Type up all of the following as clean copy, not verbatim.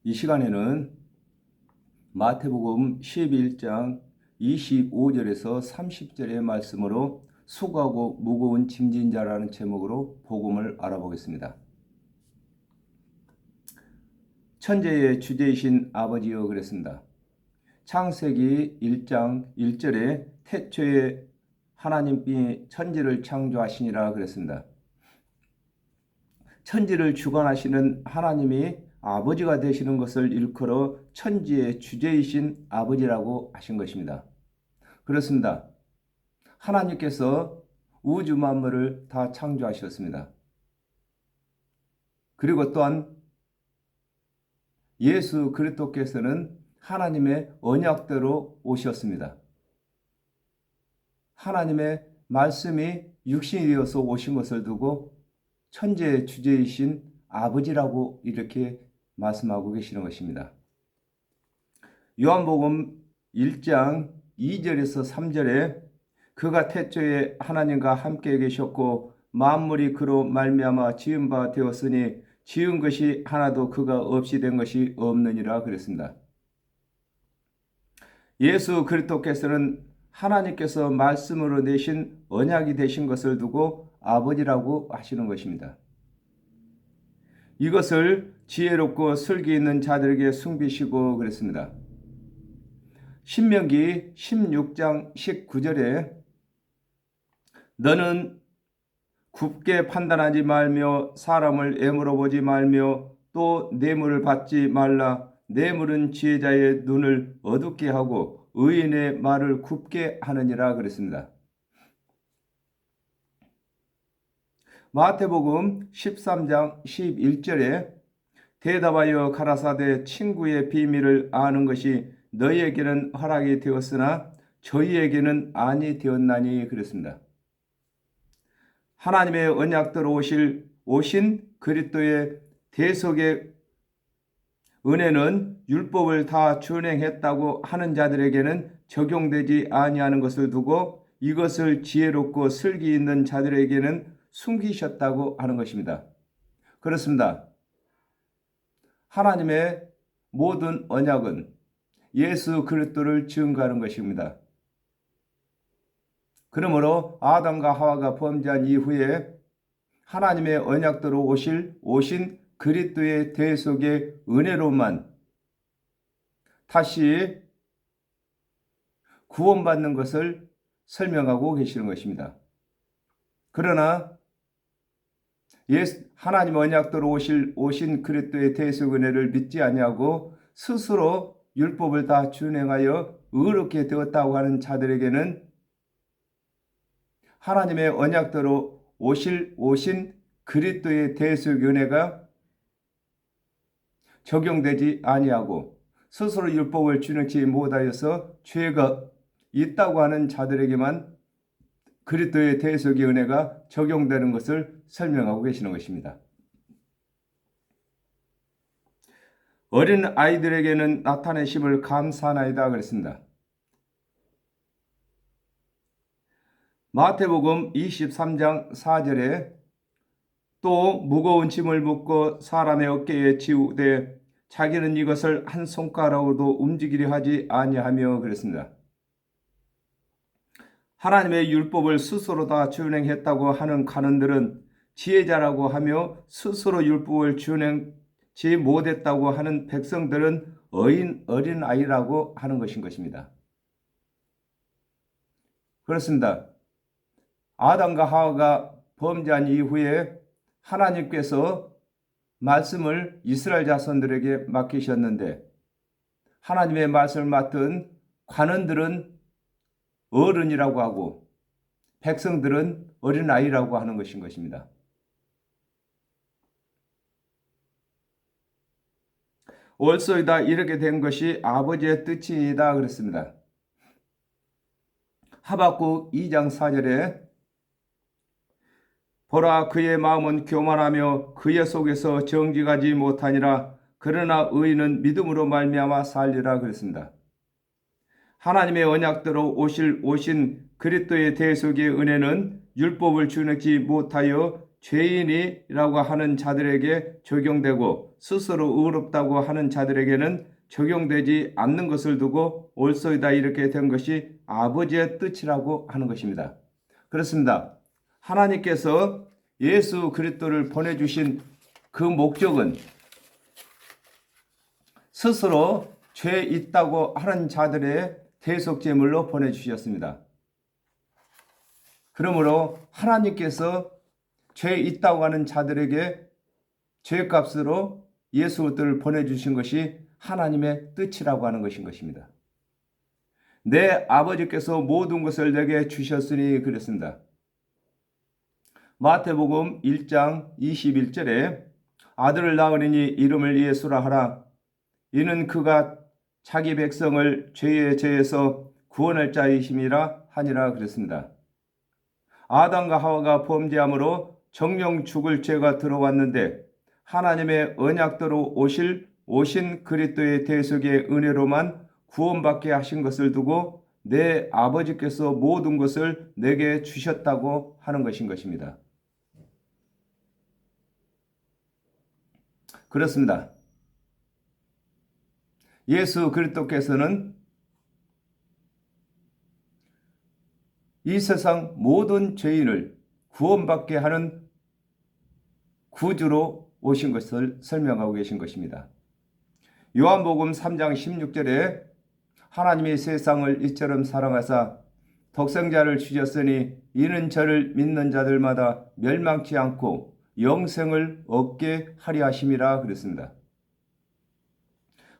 이 시간에는 마태복음 11장 25절에서 30절의 말씀으로 수고하고 무거운 짐진 자라는 제목으로 복음을 알아보겠습니다. 천재의 주제이신 아버지여 그랬습니다. 창세기 1장 1절에 태초에 하나님이 천지를 창조하시니라 그랬습니다. 천지를 주관하시는 하나님이 아버지가 되시는 것을 일컬어 천지의 주제이신 아버지라고 하신 것입니다. 그렇습니다. 하나님께서 우주 만물을 다 창조하셨습니다. 그리고 또한 예수 그리스도께서는 하나님의 언약대로 오셨습니다. 하나님의 말씀이 육신이 되어서 오신 것을 두고 천지의 주제이신 아버지라고 이렇게 말씀하고 계시는 것입니다. 요한복음 1장 2절에서 3절에 그가 태초에 하나님과 함께 계셨고 만물이 그로 말미암아 지은 바 되었으니 지은 것이 하나도 그가 없이 된 것이 없느니라 그랬습니다. 예수 그리스도께서는 하나님께서 말씀으로 내신 언약이 되신 것을 두고 아버지라고 하시는 것입니다. 이것을 지혜롭고 슬기 있는 자들에게 숨기시고 그랬습니다. 신명기 16장 19절에 너는 굽게 판단하지 말며 사람을 애물어 보지 말며 또 뇌물을 받지 말라. 뇌물은 지혜자의 눈을 어둡게 하고 의인의 말을 굽게 하느니라 그랬습니다. 마태복음 13장 11절에 대답하여 가라사대 친구의 비밀을 아는 것이 너희에게는 허락이 되었으나 저희에게는 아니 되었나니 그랬습니다. 하나님의 언약대로 오신 그리스도의 대속의 은혜는 율법을 다 준행했다고 하는 자들에게는 적용되지 아니하는 것을 두고 이것을 지혜롭고 슬기 있는 자들에게는 숨기셨다고 하는 것입니다. 그렇습니다. 하나님의 모든 언약은 예수 그리스도를 증거하는 것입니다. 그러므로 아담과 하와가 범죄한 이후에 하나님의 언약대로 오신 그리스도의 대속의 은혜로만 다시 구원받는 것을 설명하고 계시는 것입니다. 그러나 하나님의 언약대로 오신 그리스도의 대속 은혜를 믿지 아니하고 스스로 율법을 다 준행하여 의롭게 되었다고 하는 자들에게는 하나님의 언약대로 오신 그리스도의 대속 은혜가 적용되지 아니하고 스스로 율법을 준행치 못하여서 죄가 있다고 하는 자들에게만 그리스도의 대속의 은혜가 적용되는 것을 설명하고 계시는 것입니다. 어린 아이들에게는 나타내심을 감사하나이다 그랬습니다. 마태복음 23장 4절에 또 무거운 짐을 묶고 사람의 어깨에 지우되 자기는 이것을 한 손가락으로도 움직이려 하지 아니하며 그랬습니다. 하나님의 율법을 스스로 다 준행했다고 하는 간원들은 지혜자라고 하며 스스로 율법을 준행치 못했다고 하는 백성들은 어린 아이라고 하는 것입니다. 그렇습니다. 아담과 하와가 범죄한 이후에 하나님께서 말씀을 이스라엘 자손들에게 맡기셨는데 하나님의 말씀을 맡은 관원들은 어른이라고 하고 백성들은 어린아이라고 하는 것입니다. 옳소이다 이렇게 된 것이 아버지의 뜻이다 그랬습니다. 하박국 2장 4절에 보라 그의 마음은 교만하며 그의 속에서 정직하지 못하니라. 그러나 의인은 믿음으로 말미암아 살리라 그랬습니다. 하나님의 언약대로 오신 그리스도의 대속의 은혜는 율법을 준행치 못하여 죄인이라고 하는 자들에게 적용되고 스스로 의롭다고 하는 자들에게는 적용되지 않는 것을 두고 옳소이다 이렇게 된 것이 아버지의 뜻이라고 하는 것입니다. 그렇습니다. 하나님께서 예수 그리스도를 보내주신 그 목적은 스스로 죄 있다고 하는 자들의 대속제물로 보내주셨습니다. 그러므로 하나님께서 죄 있다고 하는 자들에게 죄값으로 예수 그리스도를 보내주신 것이 하나님의 뜻이라고 하는 것입니다. 내 아버지께서 모든 것을 내게 주셨으니 그랬습니다. 마태복음 1장 21절에 아들을 낳으리니 이름을 예수라 하라. 이는 그가 자기 백성을 죄의 죄에서 구원할 자이심이라 하니라 그랬습니다. 아담과 하와가 범죄함으로 정령 죽을 죄가 들어왔는데 하나님의 언약대로 오신 그리스도의 대속의 은혜로만 구원받게 하신 것을 두고 내 아버지께서 모든 것을 내게 주셨다고 하는 것입니다. 그렇습니다. 예수 그리스도께서는 이 세상 모든 죄인을 구원받게 하는 구주로 오신 것을 설명하고 계신 것입니다. 요한복음 3장 16절에 하나님이 세상을 이처럼 사랑하사 독생자를 주셨으니 이는 저를 믿는 자들마다 멸망치 않고 영생을 얻게 하려 하심이라 그랬습니다.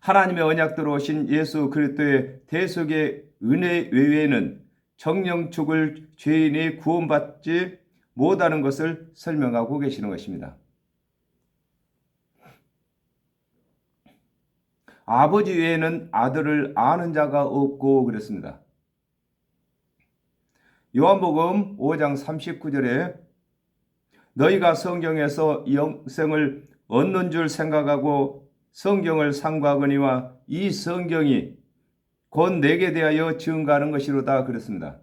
하나님의 언약대로 오신 예수 그리스도의 대속의 은혜 외에는 정령 죽을 죄인이 구원받지 못하는 것을 설명하고 계시는 것입니다. 아버지 외에는 아들을 아는 자가 없고 그랬습니다. 요한복음 5장 39절에 너희가 성경에서 영생을 얻는 줄 생각하고 성경을 삼가하거니와 이 성경이 곧 내게 대하여 증거하는 것이로다 그랬습니다.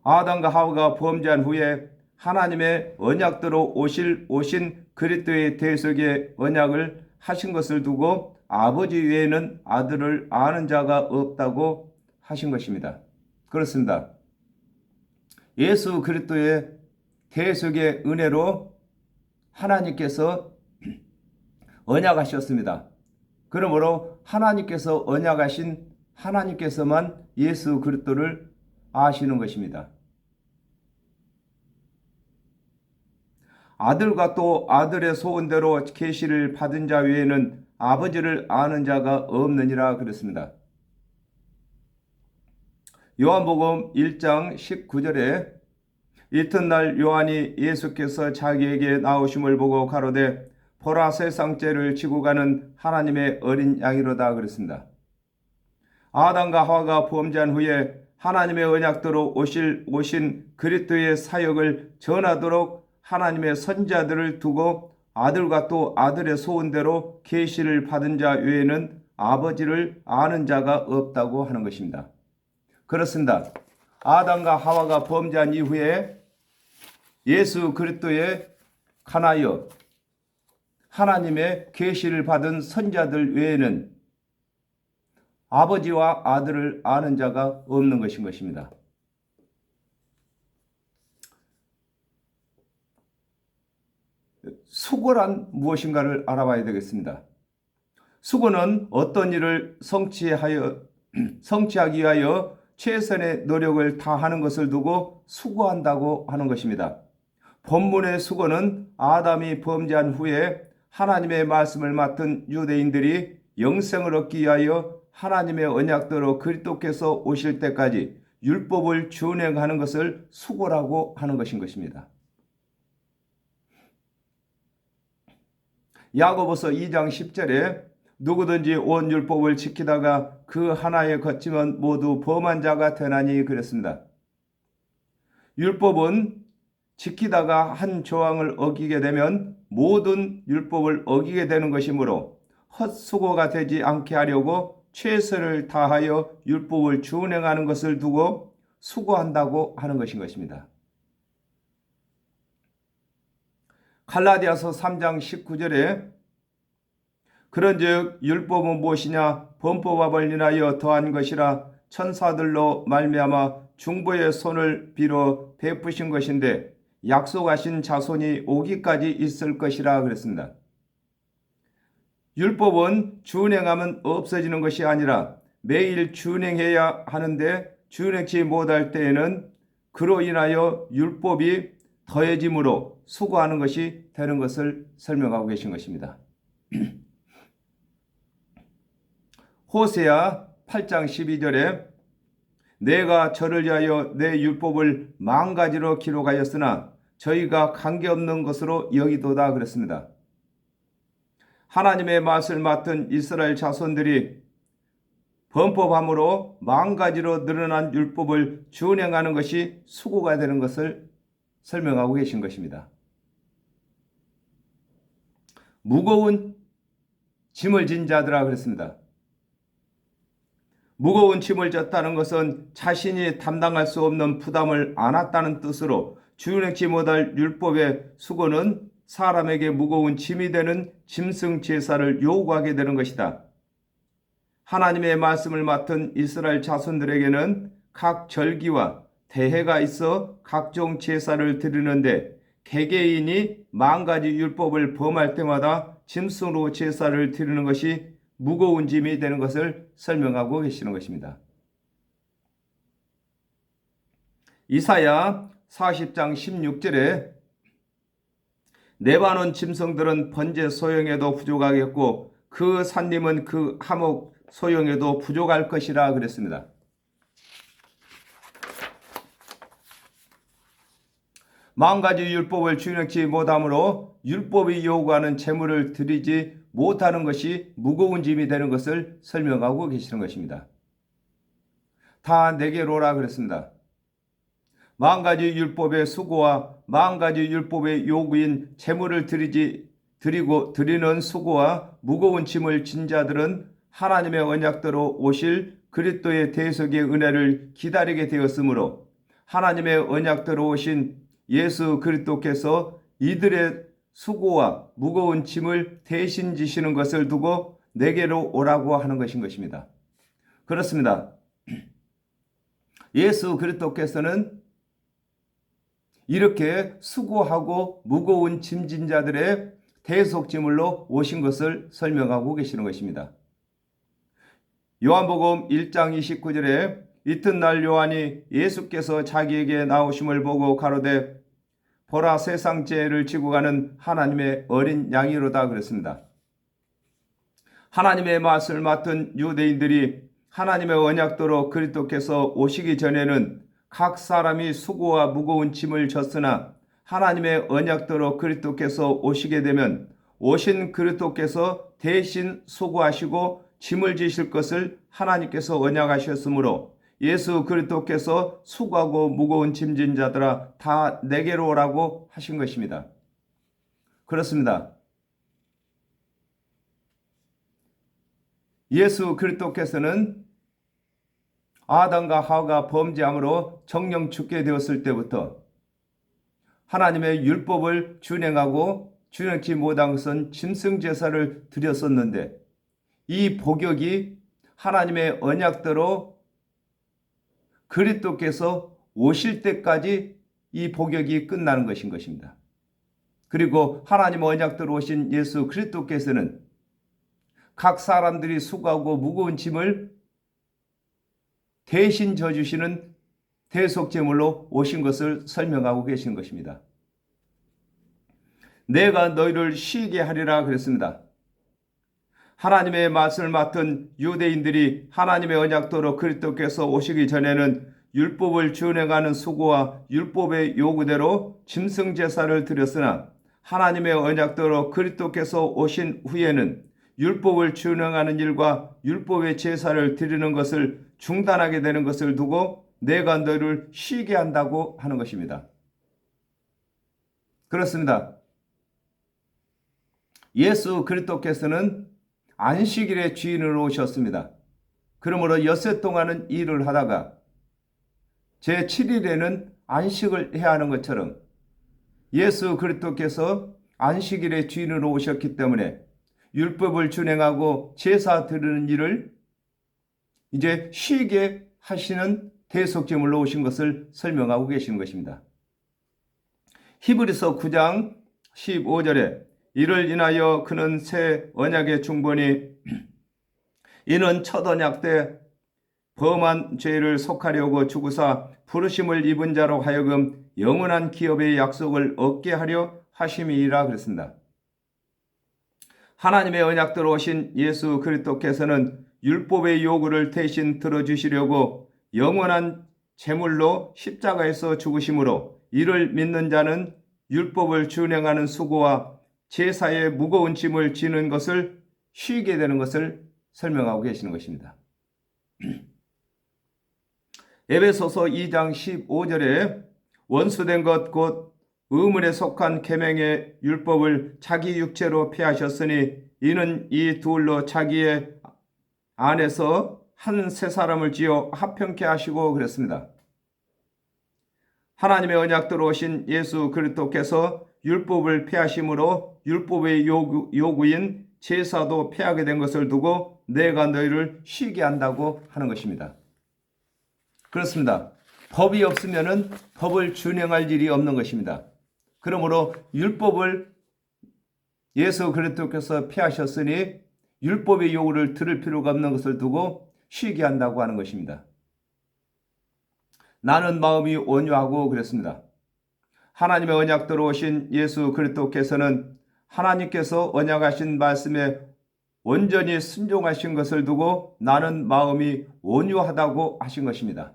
아담과 하와가 범죄한 후에 하나님의 언약대로 오신 그리스도의 대속의 언약을 하신 것을 두고 아버지 외에는 아들을 아는 자가 없다고 하신 것입니다. 그렇습니다. 예수 그리스도의 대속의 은혜로 하나님께서 언약하셨습니다. 그러므로 하나님께서 언약하신 하나님께서만 예수 그리스도를 아시는 것입니다. 아들과 또 아들의 소원대로 계시를 받은 자 외에는 아버지를 아는 자가 없느니라 그랬습니다. 요한복음 1장 19절에 이튿날 요한이 예수께서 자기에게 나오심을 보고 가로되 보라 세상 죄를 지고 가는 하나님의 어린 양이로다 그랬습니다. 아담과 하와가 범죄한 후에 하나님의 언약대로 오신 그리스도의 사역을 전하도록 하나님의 선지자들을 두고 아들과 또 아들의 소원대로 계시를 받은 자 외에는 아버지를 아는 자가 없다고 하는 것입니다. 그렇습니다. 아담과 하와가 범죄한 이후에 예수 그리스도에 관하여 하나님의 계시를 받은 선지자들 외에는 아버지와 아들을 아는 자가 없는 것입니다. 수고란 무엇인가를 알아봐야 되겠습니다. 수고는 어떤 일을 성취하기 위하여 최선의 노력을 다하는 것을 두고 수고한다고 하는 것입니다. 본문의 수고는 아담이 범죄한 후에 하나님의 말씀을 맡은 유대인들이 영생을 얻기 위하여 하나님의 언약대로 그리스도께서 오실 때까지 율법을 준행하는 것을 수고라고 하는 것입니다. 야고보서 2장 10절에 누구든지 온 율법을 지키다가 그 하나에 거치면 모두 범한 자가 되나니 그랬습니다. 율법은 지키다가 한 조항을 어기게 되면 모든 율법을 어기게 되는 것이므로 헛수고가 되지 않게 하려고 최선을 다하여 율법을 준행하는 것을 두고 수고한다고 하는 것입니다. 갈라디아서 3장 19절에 그런즉 율법은 무엇이냐 범법을 인하여 더한 것이라 천사들로 말미암아 중보의 손을 빌어 베푸신 것인데 약속하신 자손이 오기까지 있을 것이라 그랬습니다. 율법은 준행하면 없어지는 것이 아니라 매일 준행해야 하는데 준행치 못할 때에는 그로 인하여 율법이 더해짐으로 수고하는 것이 되는 것을 설명하고 계신 것입니다. 호세아 8장 12절에 내가 저를 위하여 내 율법을 만가지로 기록하였으나 저희가 관계없는 것으로 여기도다 그랬습니다. 하나님의 맛을 맡은 이스라엘 자손들이 범법함으로 만가지로 늘어난 율법을 준행하는 것이 수고가 되는 것을 설명하고 계신 것입니다. 무거운 짐을 진 자들아 그랬습니다. 무거운 짐을 졌다는 것은 자신이 담당할 수 없는 부담을 안았다는 뜻으로 준행치 못할 율법의 수고는 사람에게 무거운 짐이 되는 짐승 제사를 요구하게 되는 것이다. 하나님의 말씀을 맡은 이스라엘 자손들에게는 각 절기와 대회가 있어 각종 제사를 드리는데 개개인이 만가지 율법을 범할 때마다 짐승으로 제사를 드리는 것이 무거운 짐이 되는 것을 설명하고 계시는 것입니다. 이사야 40장 16절에 레바논 짐승들은 번제 소용에도 부족하겠고 그 산림은 그 하목 소용에도 부족할 것이라 그랬습니다. 만가지 율법을 준행치 못함으로 율법이 요구하는 제물을 드리지 못하는 것이 무거운 짐이 되는 것을 설명하고 계시는 것입니다. 다 내게로라 그랬습니다. 만가지 율법의 수고와 만가지 율법의 요구인 제물을 드리는 수고와 무거운 짐을 진 자들은 하나님의 언약대로 오실 그리스도의 대속의 은혜를 기다리게 되었으므로 하나님의 언약대로 오신 예수 그리스도께서 이들의 수고와 무거운 짐을 대신 지시는 것을 두고 내게로 오라고 하는 것입니다. 그렇습니다. 예수 그리스도께서는 이렇게 수고하고 무거운 짐진 자들의 대속제물로 오신 것을 설명하고 계시는 것입니다. 요한복음 1장 29절에 이튿날 요한이 예수께서 자기에게 나오심을 보고 가로되 보라 세상 죄를 지고 가는 하나님의 어린 양이로다 그랬습니다. 하나님의 맛을 맡은 유대인들이 하나님의 언약대로 그리스도께서 오시기 전에는 각 사람이 수고와 무거운 짐을 졌으나 하나님의 언약대로 그리스도께서 오시게 되면 오신 그리스도께서 대신 수고하시고 짐을 지실 것을 하나님께서 언약하셨으므로 예수 그리스도께서 수고하고 무거운 짐진 자들아 다 내게로 오라고 하신 것입니다. 그렇습니다. 예수 그리스도께서는 아담과 하와가 범죄함으로 정령 죽게 되었을 때부터 하나님의 율법을 준행하고 준행치 못한 것은 짐승 제사를 드렸었는데 이 복역이 하나님의 언약대로 그리스도께서 오실 때까지 이 복역이 끝나는 것입니다. 그리고 하나님의 언약대로 오신 예수 그리스도께서는 각 사람들이 수고하고 무거운 짐을 대신 져주시는 대속제물로 오신 것을 설명하고 계신 것입니다. 내가 너희를 쉬게 하리라 그랬습니다. 하나님의 맛을 맡은 유대인들이 하나님의 언약대로 그리스도께서 오시기 전에는 율법을 준행하는 수고와 율법의 요구대로 짐승 제사를 드렸으나 하나님의 언약대로 그리스도께서 오신 후에는 율법을 준행하는 일과 율법의 제사를 드리는 것을 중단하게 되는 것을 두고 내가 너희를 쉬게 한다고 하는 것입니다. 그렇습니다. 예수 그리스도께서는 안식일의 주인으로 오셨습니다. 그러므로 엿새 동안은 일을 하다가 제7일에는 안식을 해야 하는 것처럼 예수 그리스도께서 안식일의 주인으로 오셨기 때문에 율법을 준행하고 제사 드리는 일을 이제 쉬게 하시는 대속제물로 오신 것을 설명하고 계시는 것입니다. 히브리서 9장 15절에 이를 인하여 그는 새 언약의 중보니 이는 첫 언약 때 범한 죄를 속하려고 죽으사 부르심을 입은 자로 하여금 영원한 기업의 약속을 얻게 하려 하심이라 그랬습니다. 하나님의 언약대로 오신 예수 그리스도께서는 율법의 요구를 대신 들어주시려고 영원한 제물로 십자가에서 죽으심으로 이를 믿는 자는 율법을 준행하는 수고와 제사의 무거운 짐을 지는 것을 쉬게 되는 것을 설명하고 계시는 것입니다. 에베소서 2장 15절에 원수된 것 곧 의문에 속한 계명의 율법을 자기 육체로 폐하셨으니 이는 이 둘로 자기의 안에서 한 새 사람을 지어 합평케 하시고 그랬습니다. 하나님의 언약대로 오신 예수 그리스도께서 율법을 폐하심으로 율법의 요구인 제사도 폐하게 된 것을 두고 내가 너희를 쉬게 한다고 하는 것입니다. 그렇습니다. 법이 없으면 법을 준행할 일이 없는 것입니다. 그러므로 율법을 예수 그리스도께서 폐하셨으니 율법의 요구를 들을 필요가 없는 것을 두고 쉬게 한다고 하는 것입니다. 나는 마음이 온유하고 그랬습니다. 하나님의 언약대로 오신 예수 그리스도께서는 하나님께서 언약하신 말씀에 온전히 순종하신 것을 두고 나는 마음이 온유하다고 하신 것입니다.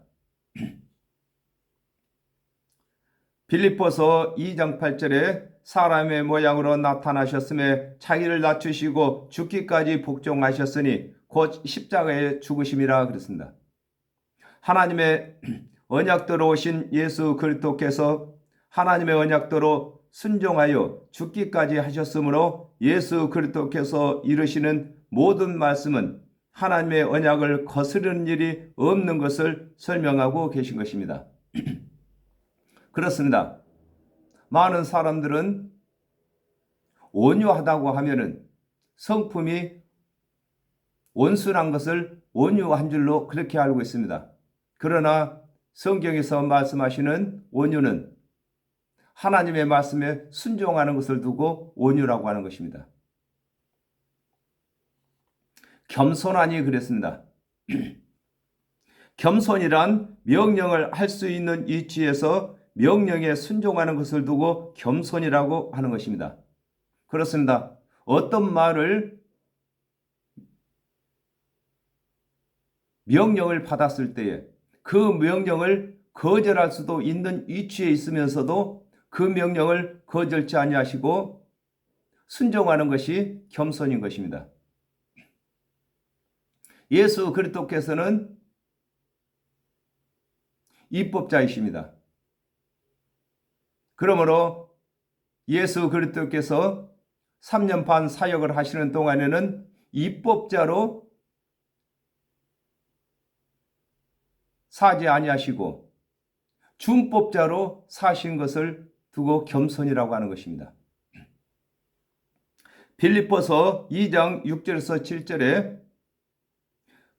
빌립보서 2장 8절에 사람의 모양으로 나타나셨음에 자기를 낮추시고 죽기까지 복종하셨으니 곧 십자가에 죽으심이라 그랬습니다. 하나님의 언약대로 오신 예수 그리스도께서 하나님의 언약대로 순종하여 죽기까지 하셨으므로 예수 그리스도께서 이르시는 모든 말씀은 하나님의 언약을 거스르는 일이 없는 것을 설명하고 계신 것입니다. 그렇습니다. 많은 사람들은 온유하다고 하면은 성품이 온순한 것을 온유한 줄로 그렇게 알고 있습니다. 그러나 성경에서 말씀하시는 온유는 하나님의 말씀에 순종하는 것을 두고 온유라고 하는 것입니다. 겸손하니 그랬습니다. 겸손이란 명령을 할 수 있는 위치에서 명령에 순종하는 것을 두고 겸손이라고 하는 것입니다. 그렇습니다. 어떤 말을 명령을 받았을 때에 그 명령을 거절할 수도 있는 위치에 있으면서도 그 명령을 거절치 아니하시고 순종하는 것이 겸손인 것입니다. 예수 그리스도께서는 입법자이십니다. 그러므로 예수 그리스도께서 3년 반 사역을 하시는 동안에는 입법자로 사지 아니하시고 준법자로 사신 것을 두고 겸손이라고 하는 것입니다. 빌립보서 2장 6절에서 7절에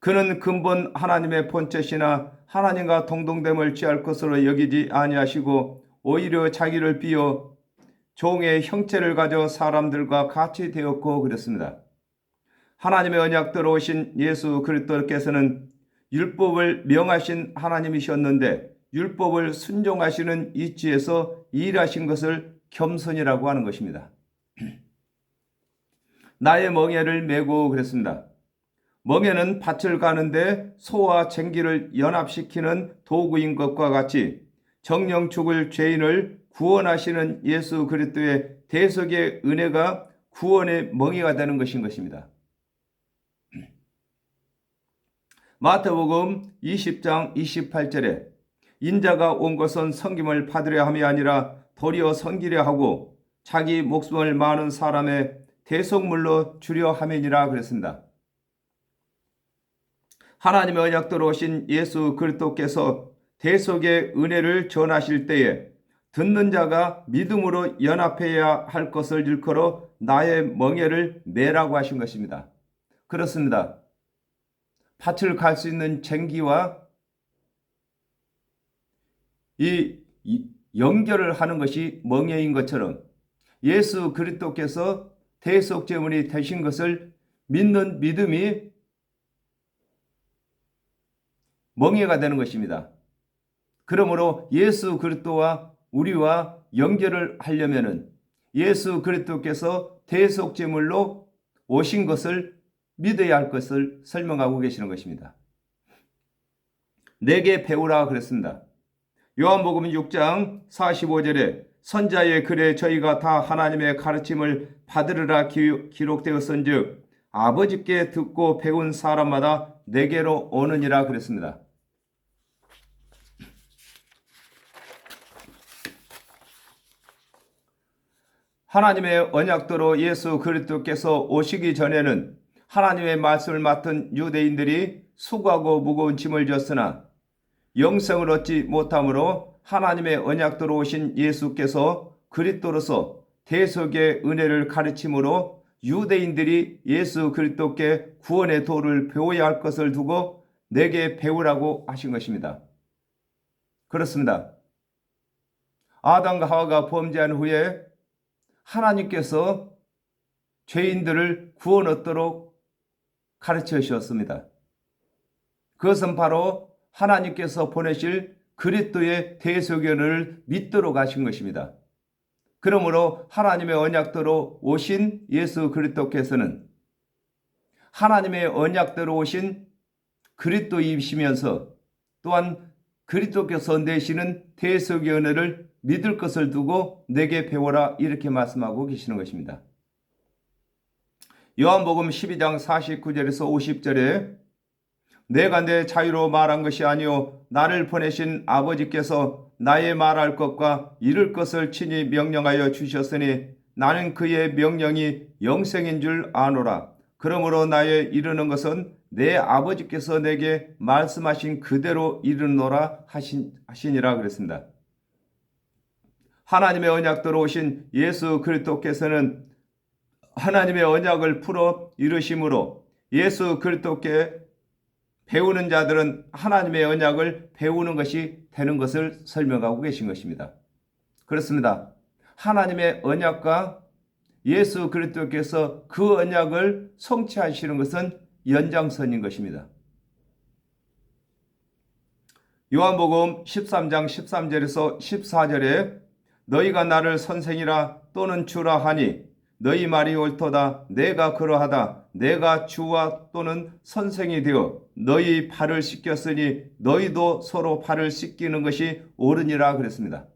그는 근본 하나님의 본체시나 하나님과 동등됨을 취할 것으로 여기지 아니하시고 오히려 자기를 비워 종의 형체를 가져 사람들과 같이 되었고 그랬습니다. 하나님의 언약대로 오신 예수 그리스도께서는 율법을 명하신 하나님이셨는데 율법을 순종하시는 이치에서 일하신 것을 겸손이라고 하는 것입니다. 나의 멍에를 메고 그랬습니다. 멍에는 밭을 가는데 소와 쟁기를 연합시키는 도구인 것과 같이 정령 죽을 죄인을 구원하시는 예수 그리스도의 대속의 은혜가 구원의 멍에가 되는 것인 것입니다. 마태복음 20장 28절에 인자가 온 것은 섬김을 받으려 함이 아니라 도리어 섬기려 하고 자기 목숨을 많은 사람의 대속물로 주려 함이니라 그랬습니다. 하나님의 언약대로 오신 예수 그리스도께서 대속의 은혜를 전하실 때에 듣는 자가 믿음으로 연합해야 할 것을 일컬어 나의 멍에를 매라고 하신 것입니다. 그렇습니다. 밭을 갈 수 있는 쟁기와 이 연결을 하는 것이 멍에인 것처럼 예수 그리스도께서 대속제물이 되신 것을 믿는 믿음이 멍에가 되는 것입니다. 그러므로 예수 그리스도와 우리와 연결을 하려면은 예수 그리스도께서 대속제물로 오신 것을 믿어야 할 것을 설명하고 계시는 것입니다. 내게 배우라 그랬습니다. 요한복음 6장 45절에 선자의 글에 저희가 다 하나님의 가르침을 받으리라 기록되었은즉 아버지께 듣고 배운 사람마다 내게로 오느니라 그랬습니다. 하나님의 언약대로 예수 그리스도께서 오시기 전에는 하나님의 말씀을 맡은 유대인들이 수고하고 무거운 짐을 졌으나 영생을 얻지 못함으로 하나님의 언약대로 오신 예수께서 그리스도로서 대속의 은혜를 가르침으로 유대인들이 예수 그리스도께 구원의 도를 배워야 할 것을 두고 내게 배우라고 하신 것입니다. 그렇습니다. 아담과 하와가 범죄한 후에 하나님께서 죄인들을 구원 얻도록 가르쳐 주셨습니다. 그것은 바로 하나님께서 보내실 그리스도의 대속의 은혜를 믿도록 하신 것입니다. 그러므로 하나님의 언약대로 오신 예수 그리스도께서는 하나님의 언약대로 오신 그리스도이시면서 또한 그리스도께서 내시는 대속의 은혜를 믿을 것을 두고 내게 배워라 이렇게 말씀하고 계시는 것입니다. 요한복음 12장 49절에서 50절에 내가 내 자유로 말한 것이 아니요 나를 보내신 아버지께서 나의 말할 것과 이룰 것을 친히 명령하여 주셨으니 나는 그의 명령이 영생인 줄 아노라. 그러므로 나의 이르는 것은 내 아버지께서 내게 말씀하신 그대로 이르노라 하시니라 그랬습니다. 하나님의 언약대로 오신 예수 그리스도께서는 하나님의 언약을 풀어 이루심으로 예수 그리스도께 배우는 자들은 하나님의 언약을 배우는 것이 되는 것을 설명하고 계신 것입니다. 그렇습니다. 하나님의 언약과 예수 그리스도께서 그 언약을 성취하시는 것은 연장선인 것입니다. 요한복음 13장 13절에서 14절에 너희가 나를 선생이라 또는 주라 하니 너희 말이 옳도다. 내가 그러하다. 내가 주와 또는 선생이 되어 너희 발을 씻겼으니 너희도 서로 발을 씻기는 것이 옳으니라 그랬습니다.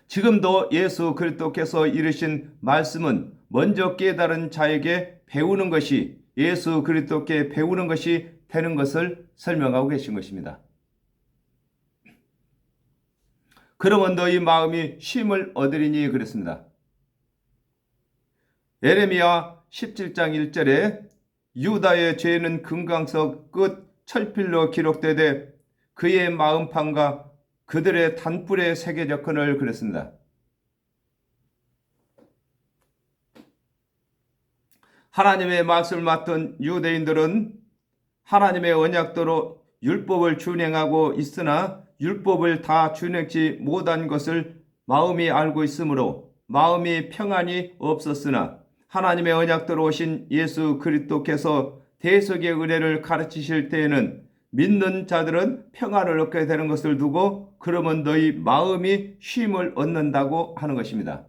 지금도 예수 그리스도께서 이르신 말씀은 먼저 깨달은 자에게 배우는 것이 예수 그리스도께 배우는 것이 되는 것을 설명하고 계신 것입니다. 그러면 너희 마음이 쉼을 얻으리니 그랬습니다. 예레미야 17장 1절에 유다의 죄는 금강석 끝 철필로 기록되되 그의 마음판과 그들의 단뿔에 새겨졌거늘 그랬습니다. 하나님의 말씀을 맡은 유대인들은 하나님의 언약대로 율법을 준행하고 있으나 율법을 다 준행치 못한 것을 마음이 알고 있으므로 마음이 평안이 없었으나 하나님의 언약대로 오신 예수 그리스도께서 대속의 은혜를 가르치실 때에는 믿는 자들은 평안을 얻게 되는 것을 두고 그러면 너희 마음이 쉼을 얻는다고 하는 것입니다.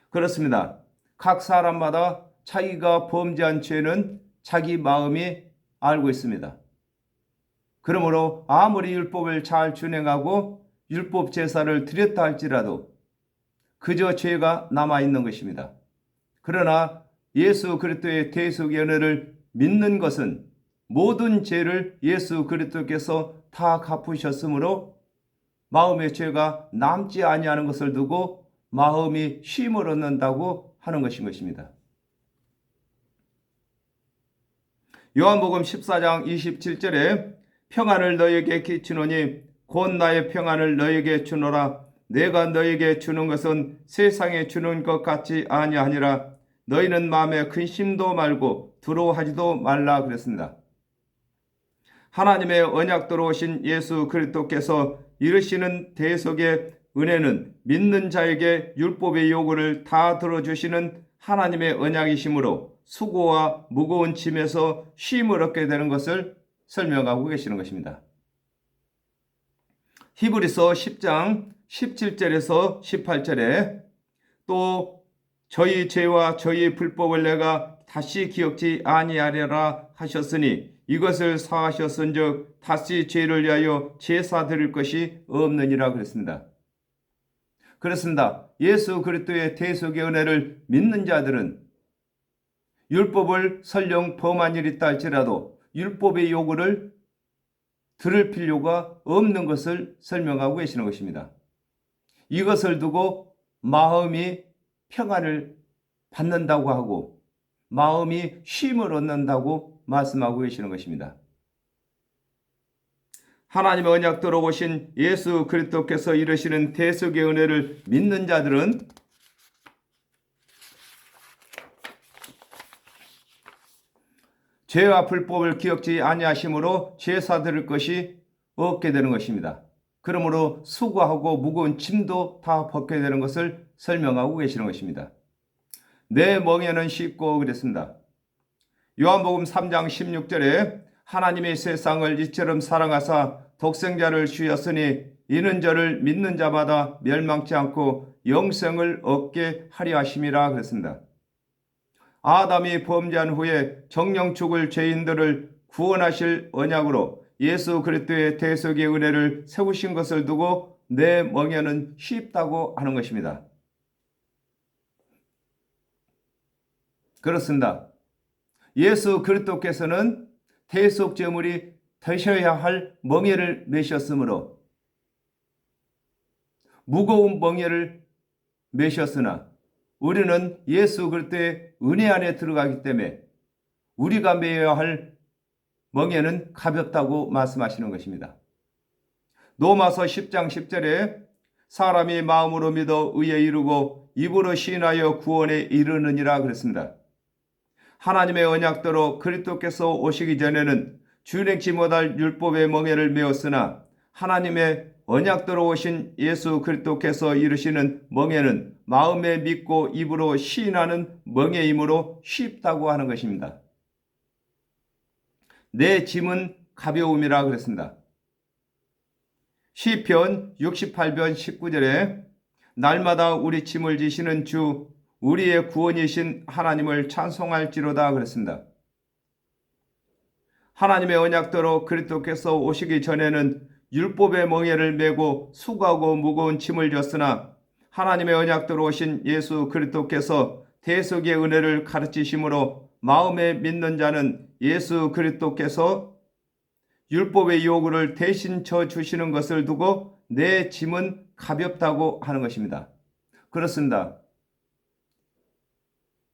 그렇습니다. 각 사람마다 자기가 범죄한 죄는 자기 마음이 알고 있습니다. 그러므로 아무리 율법을 잘 준행하고 율법 제사를 드렸다 할지라도 그저 죄가 남아있는 것입니다. 그러나 예수 그리스도의 대속의 은혜를 믿는 것은 모든 죄를 예수 그리스도께서 다 갚으셨으므로 마음의 죄가 남지 아니하는 것을 두고 마음이 쉼을 얻는다고 하는 것인 것입니다. 요한복음 14장 27절에 평안을 너희에게 끼치노니 곧 나의 평안을 너희에게 주노라. 내가 너에게 주는 것은 세상에 주는 것 같지 아니하니라. 너희는 마음에 근심도 말고 두려워하지도 말라 그랬습니다. 하나님의 언약도로 오신 예수 그리스도께서 이르시는 대속의 은혜는 믿는 자에게 율법의 요구를 다 들어주시는 하나님의 언약이시므로 수고와 무거운 짐에서 쉼을 얻게 되는 것을 설명하고 계시는 것입니다. 히브리서 10장 17절에서 18절에 또 저희 죄와 저희 불법을 내가 다시 기억지 아니하리라 하셨으니 이것을 사하셨은즉 다시 죄를 위하여 제사 드릴 것이 없느니라 그랬습니다. 그렇습니다. 예수 그리스도의 대속의 은혜를 믿는 자들은 율법을 설령 범한 일이 있다 할지라도 율법의 요구를 들을 필요가 없는 것을 설명하고 계시는 것입니다. 이것을 두고 마음이 평안을 받는다고 하고 마음이 쉼을 얻는다고 말씀하고 계시는 것입니다. 하나님의 언약도로 오신 예수 그리스도께서 이르시는 대속의 은혜를 믿는 자들은 죄와 불법을 기억지 아니하심으로 제사 드릴 것이 없게 되는 것입니다. 그러므로 수고하고 무거운 짐도 다 벗게 되는 것을 설명하고 계시는 것입니다. 내 멍에는 쉽고 그랬습니다. 요한복음 3장 16절에 하나님의 세상을 이처럼 사랑하사 독생자를 주셨으니 이는 저를 믿는 자마다 멸망치 않고 영생을 얻게 하려 하심이라 그랬습니다. 아담이 범죄한 후에 정령 죽을 죄인들을 구원하실 언약으로 예수 그리스도의 대속의 은혜를 세우신 것을 두고 내 멍에는 쉽다고 하는 것입니다. 그렇습니다. 예수 그리스도께서는 대속 제물이 되셔야 할 멍에를 메셨으므로 무거운 멍에를 메셨으나 우리는 예수 그리스도의 은혜 안에 들어가기 때문에 우리가 메어야 할 멍에는 가볍다고 말씀하시는 것입니다. 로마서 10장 10절에 사람이 마음으로 믿어 의에 이르고 입으로 시인하여 구원에 이르느니라 그랬습니다. 하나님의 언약대로 그리스도께서 오시기 전에는 준행치 못할 율법의 멍에를 메었으나 하나님의 언약대로 오신 예수 그리스도께서 이르시는 멍에는 마음에 믿고 입으로 시인하는 멍에이므로 쉽다고 하는 것입니다. 내 짐은 가벼움이라 그랬습니다. 시편 68편 19절에 날마다 우리 짐을 지시는 주 우리의 구원이신 하나님을 찬송할지로다 그랬습니다. 하나님의 언약대로 그리스도께서 오시기 전에는 율법의 멍에를 메고 수고하고 무거운 짐을 졌으나 하나님의 언약대로 오신 예수 그리스도께서 대속의 은혜를 가르치심으로 마음에 믿는 자는 예수 그리스도께서 율법의 요구를 대신 져 주시는 것을 두고 내 짐은 가볍다고 하는 것입니다. 그렇습니다.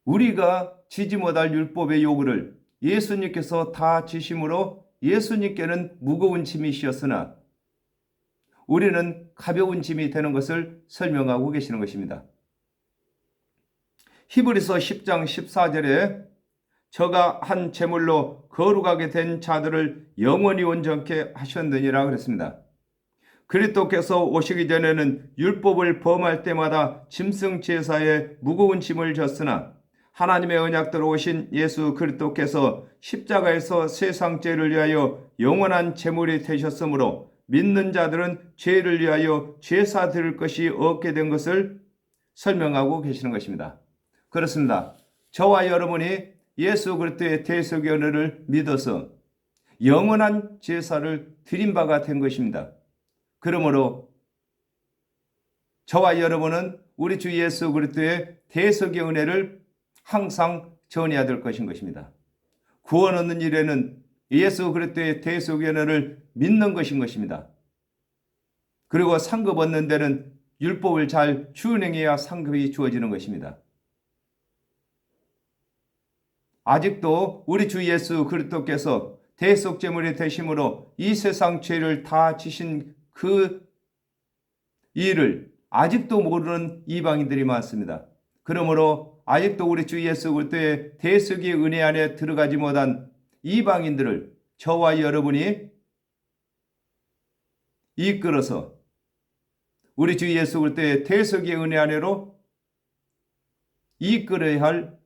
우리가 지지 못할 율법의 요구를 예수님께서 다 지심으로 예수님께는 무거운 짐이시었으나 우리는 가벼운 짐이 되는 것을 설명하고 계시는 것입니다. 히브리서 10장 14절에 저가 한 제물로 거룩하게 된 자들을 영원히 온전케 하셨느니라 그랬습니다. 그리스도께서 오시기 전에는 율법을 범할 때마다 짐승 제사에 무거운 짐을 졌으나 하나님의 언약대로 오신 예수 그리스도께서 십자가에서 세상 죄를 위하여 영원한 제물이 되셨으므로 믿는 자들은 죄를 위하여 제사 드릴 것이 없게 된 것을 설명하고 계시는 것입니다. 그렇습니다. 저와 여러분이 예수 그리스도의 대속의 은혜를 믿어서 영원한 제사를 드린 바가 된 것입니다. 그러므로 저와 여러분은 우리 주 예수 그리스도의 대속의 은혜를 항상 전해야 될 것인 것입니다. 구원 얻는 일에는 예수 그리스도의 대속의 은혜를 믿는 것인 것입니다. 그리고 상급 얻는 데는 율법을 잘 준행해야 상급이 주어지는 것입니다. 아직도 우리 주 예수 그리스도께서 대속 제물이 되심으로 이 세상 죄를 다 지신 그 일을 아직도 모르는 이방인들이 많습니다. 그러므로 아직도 우리 주 예수 그리스도의 대속의 은혜 안에 들어가지 못한 이방인들을 저와 여러분이 이끌어서 우리 주 예수 그리스도의 대속의 은혜 안으로 이끌어야 할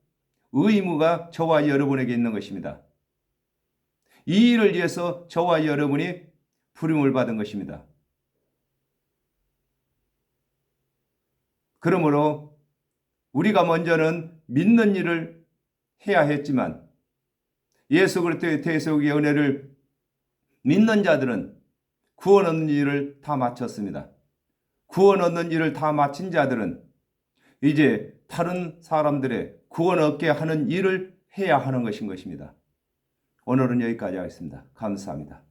의무가 저와 여러분에게 있는 것입니다. 이 일을 위해서 저와 여러분이 부름을 받은 것입니다. 그러므로 우리가 먼저는 믿는 일을 해야 했지만 예수 그리스도의 대속의 은혜를 믿는 자들은 구원 얻는 일을 다 마쳤습니다. 구원 얻는 일을 다 마친 자들은 이제 다른 사람들의 구원 얻게 하는 일을 해야 하는 것인 것입니다. 오늘은 여기까지 하겠습니다. 감사합니다.